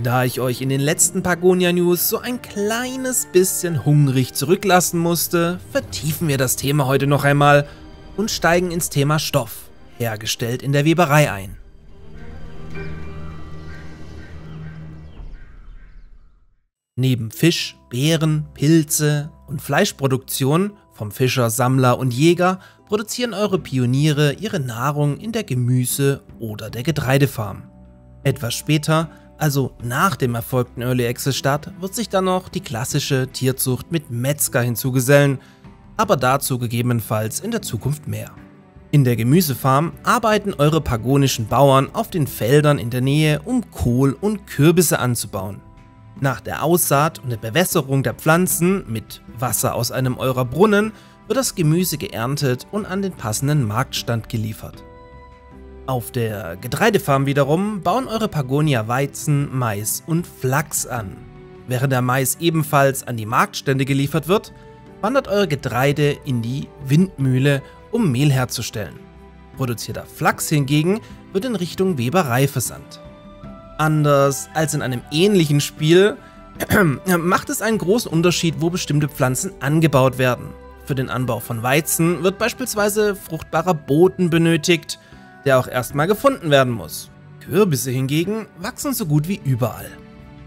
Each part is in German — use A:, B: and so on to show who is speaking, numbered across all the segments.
A: Da ich euch in den letzten Pagonia News so ein kleines bisschen hungrig zurücklassen musste, vertiefen wir das Thema heute noch einmal und steigen ins Thema Stoff, hergestellt in der Weberei ein. Neben Fisch, Beeren, Pilze und Fleischproduktion vom Fischer, Sammler und Jäger produzieren eure Pioniere ihre Nahrung in der Gemüse- oder der Getreidefarm. Etwas später, also nach dem erfolgten Early Access Start, wird sich dann noch die klassische Tierzucht mit Metzger hinzugesellen, aber dazu gegebenenfalls in der Zukunft mehr. In der Gemüsefarm arbeiten eure pagonischen Bauern auf den Feldern in der Nähe, um Kohl und Kürbisse anzubauen. Nach der Aussaat und der Bewässerung der Pflanzen mit Wasser aus einem eurer Brunnen wird das Gemüse geerntet und an den passenden Marktstand geliefert. Auf der Getreidefarm wiederum bauen eure Pagonia Weizen, Mais und Flachs an. Während der Mais ebenfalls an die Marktstände geliefert wird, wandert euer Getreide in die Windmühle, um Mehl herzustellen. Produzierter Flachs hingegen wird in Richtung Weberei versandt. Anders als in einem ähnlichen Spiel macht es einen großen Unterschied, wo bestimmte Pflanzen angebaut werden. Für den Anbau von Weizen wird beispielsweise fruchtbarer Boden benötigt, der auch erstmal gefunden werden muss. Kürbisse hingegen wachsen so gut wie überall.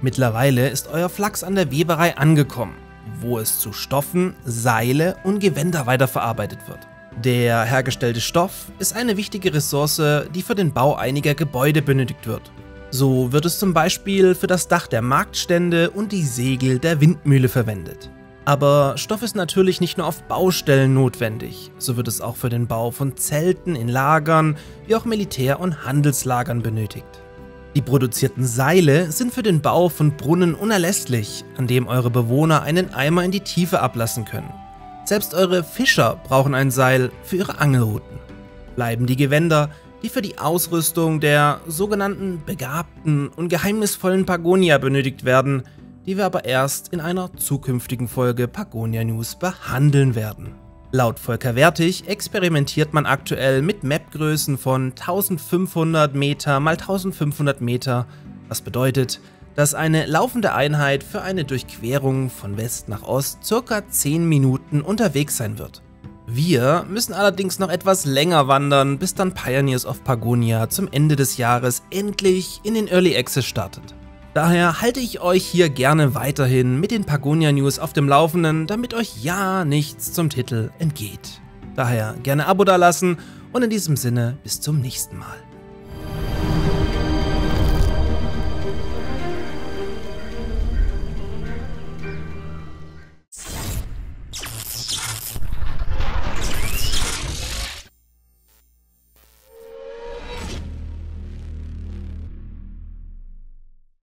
A: Mittlerweile ist euer Flachs an der Weberei angekommen, wo es zu Stoffen, Seile und Gewänder weiterverarbeitet wird. Der hergestellte Stoff ist eine wichtige Ressource, die für den Bau einiger Gebäude benötigt wird. So wird es zum Beispiel für das Dach der Marktstände und die Segel der Windmühle verwendet. Aber Stoff ist natürlich nicht nur auf Baustellen notwendig, so wird es auch für den Bau von Zelten in Lagern wie auch Militär- und Handelslagern benötigt. Die produzierten Seile sind für den Bau von Brunnen unerlässlich, an dem eure Bewohner einen Eimer in die Tiefe ablassen können. Selbst eure Fischer brauchen ein Seil für ihre Angelrouten. Bleiben die Gewänder, die für die Ausrüstung der sogenannten begabten und geheimnisvollen Pagonia benötigt werden, die wir aber erst in einer zukünftigen Folge Pagonia News behandeln werden. Laut Volker Wertig experimentiert man aktuell mit Mapgrößen von 1500 Meter mal 1500 Meter, was bedeutet, dass eine laufende Einheit für eine Durchquerung von West nach Ost ca. 10 Minuten unterwegs sein wird. Wir müssen allerdings noch etwas länger wandern, bis dann Pioneers of Pagonia zum Ende des Jahres endlich in den Early Access startet. Daher halte ich euch hier gerne weiterhin mit den Pagonia News auf dem Laufenden, damit euch ja nichts zum Titel entgeht. Daher gerne Abo dalassen und in diesem Sinne bis zum nächsten Mal.